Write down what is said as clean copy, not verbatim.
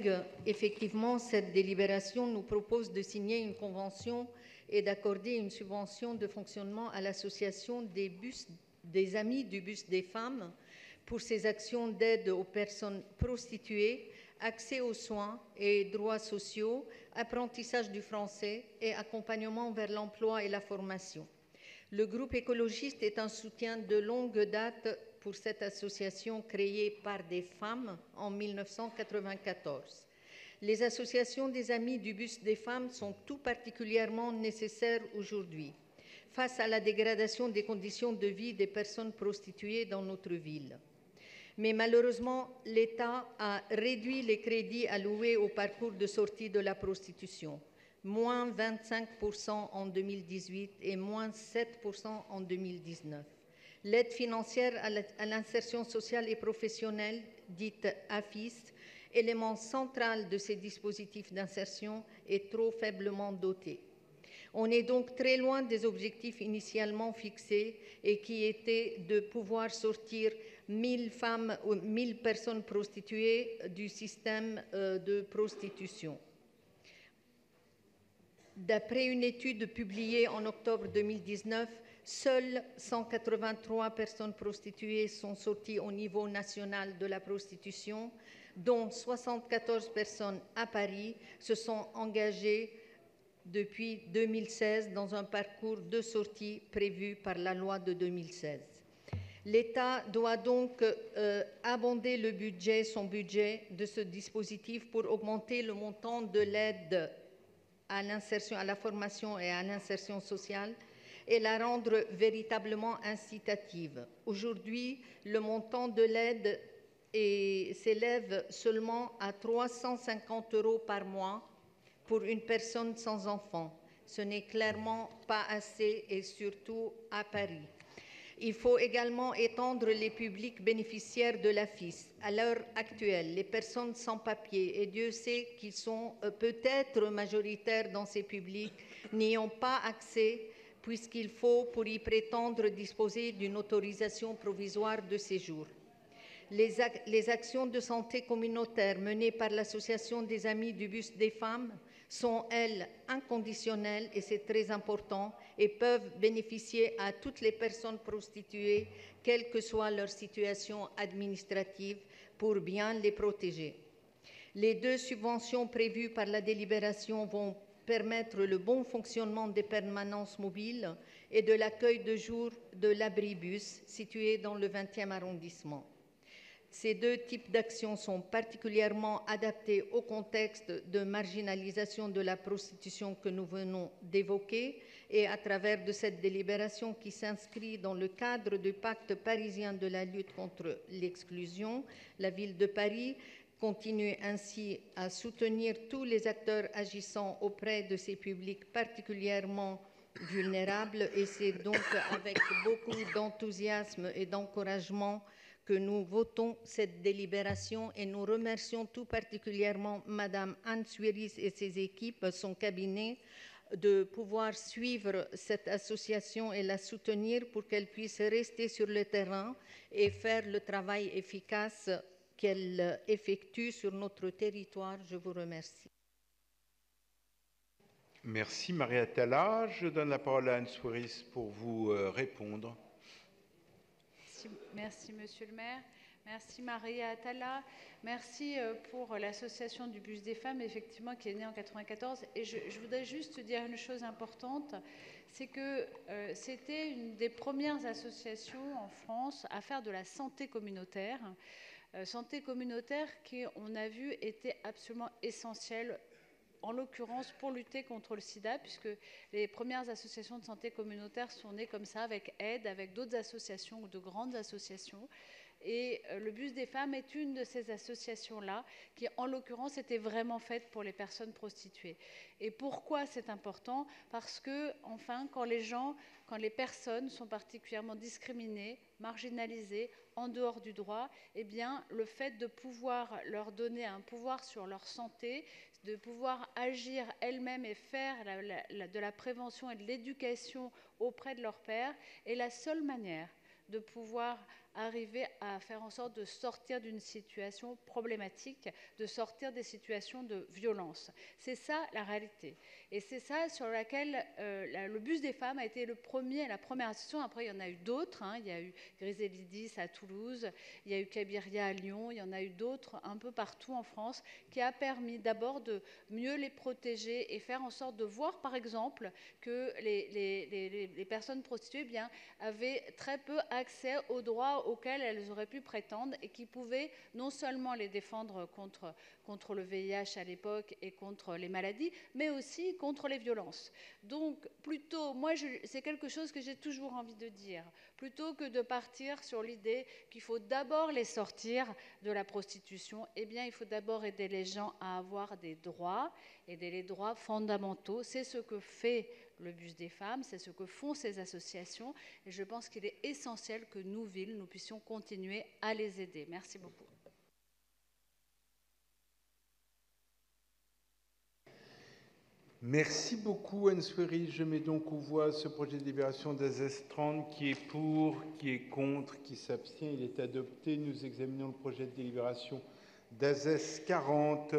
collègues, effectivement, cette délibération nous propose de signer une convention et d'accorder une subvention de fonctionnement à l'association des Amis du Buste des Femmes pour ses actions d'aide aux personnes prostituées, accès aux soins et droits sociaux, apprentissage du français et accompagnement vers l'emploi et la formation. Le groupe écologiste est un soutien de longue date pour cette association créée par des femmes en 1994. Les associations des Amis du Buste des Femmes sont tout particulièrement nécessaires aujourd'hui, face à la dégradation des conditions de vie des personnes prostituées dans notre ville. Mais malheureusement, l'État a réduit les crédits alloués au parcours de sortie de la prostitution, moins 25% en 2018 et moins 7% en 2019. L'aide financière à l'insertion sociale et professionnelle, dite AFIS, élément central de ces dispositifs d'insertion, est trop faiblement dotée. On est donc très loin des objectifs initialement fixés et qui étaient de pouvoir sortir 1000 femmes ou 1000 personnes prostituées du système de prostitution. D'après une étude publiée en octobre 2019, seules 183 personnes prostituées sont sorties au niveau national de la prostitution, dont 74 personnes à Paris se sont engagées depuis 2016 dans un parcours de sortie prévu par la loi de 2016. L'État doit donc abonder son budget de ce dispositif pour augmenter le montant de l'aide à l'insertion, à la formation et à l'insertion sociale et la rendre véritablement incitative. Aujourd'hui, le montant de l'aide s'élève seulement à 350 € par mois pour une personne sans enfant. Ce n'est clairement pas assez et surtout à Paris. Il faut également étendre les publics bénéficiaires de l'AFIS. À l'heure actuelle, les personnes sans papier, et Dieu sait qu'ils sont peut-être majoritaires dans ces publics, n'y ont pas accès puisqu'il faut, pour y prétendre, disposer d'une autorisation provisoire de séjour. Les actions de santé communautaire menées par l'Association des Amis du Buste des Femmes sont, elles, inconditionnelles, et c'est très important, et peuvent bénéficier à toutes les personnes prostituées, quelle que soit leur situation administrative, pour bien les protéger. Les 2 subventions prévues par la délibération vont permettre le bon fonctionnement des permanences mobiles et de l'accueil de jour de l'abribus, situé dans le 20e arrondissement. Ces 2 types d'actions sont particulièrement adaptés au contexte de marginalisation de la prostitution que nous venons d'évoquer et à travers de cette délibération qui s'inscrit dans le cadre du pacte parisien de la lutte contre l'exclusion, la ville de Paris continue ainsi à soutenir tous les acteurs agissant auprès de ces publics particulièrement vulnérables et c'est donc avec beaucoup d'enthousiasme et d'encouragement que nous votons cette délibération et nous remercions tout particulièrement Madame Anne Suiris et ses équipes, son cabinet, de pouvoir suivre cette association et la soutenir pour qu'elle puisse rester sur le terrain et faire le travail efficace qu'elle effectue sur notre territoire. Je vous remercie. Merci Maria Attala. Je donne la parole à Anne Suiris pour vous répondre. Merci, Monsieur le maire. Merci Maria Attala. Merci pour l'association du Buste des Femmes, effectivement, qui est née en 1994. Et je voudrais juste dire une chose importante, c'est que c'était une des premières associations en France à faire de la santé communautaire. Santé communautaire qui, on a vu, était absolument essentielle, en l'occurrence pour lutter contre le sida, puisque les premières associations de santé communautaire sont nées comme ça, avec aide, avec d'autres associations ou de grandes associations. Et le Buste des Femmes est une de ces associations-là, qui en l'occurrence était vraiment faite pour les personnes prostituées. Et pourquoi c'est important? Parce que, enfin, quand les personnes sont particulièrement discriminées, marginalisées, en dehors du droit, eh bien, le fait de pouvoir leur donner un pouvoir sur leur santé, de pouvoir agir elles-mêmes et faire de la prévention et de l'éducation auprès de leurs pairs est la seule manière de pouvoir arriver à faire en sorte de sortir d'une situation problématique, de sortir des situations de violence. C'est ça la réalité. Et c'est ça sur laquelle le bus des femmes a été la première association. Après, il y en a eu d'autres. Il y a eu Griselidis à Toulouse, il y a eu Cabiria à Lyon, il y en a eu d'autres un peu partout en France, qui a permis d'abord de mieux les protéger et faire en sorte de voir, par exemple, que les personnes prostituées avaient très peu accès aux droits auxquels elles auraient pu prétendre et qui pouvaient non seulement les défendre contre le VIH à l'époque et contre les maladies, mais aussi contre les violences. Donc, plutôt, moi, c'est quelque chose que j'ai toujours envie de dire, plutôt que de partir sur l'idée qu'il faut d'abord les sortir de la prostitution, eh bien, il faut d'abord aider les gens à avoir des droits, aider les droits fondamentaux. C'est ce que fait le bus des femmes, c'est ce que font ces associations, et je pense qu'il est essentiel que nous, villes, nous puissions continuer à les aider. Merci beaucoup. Merci beaucoup, Anne-Souris. Je mets donc aux voix ce projet de délibération d'AZES 30 qui est pour, qui est contre, qui s'abstient. Il est adopté. Nous examinons le projet de délibération d'AZES 40.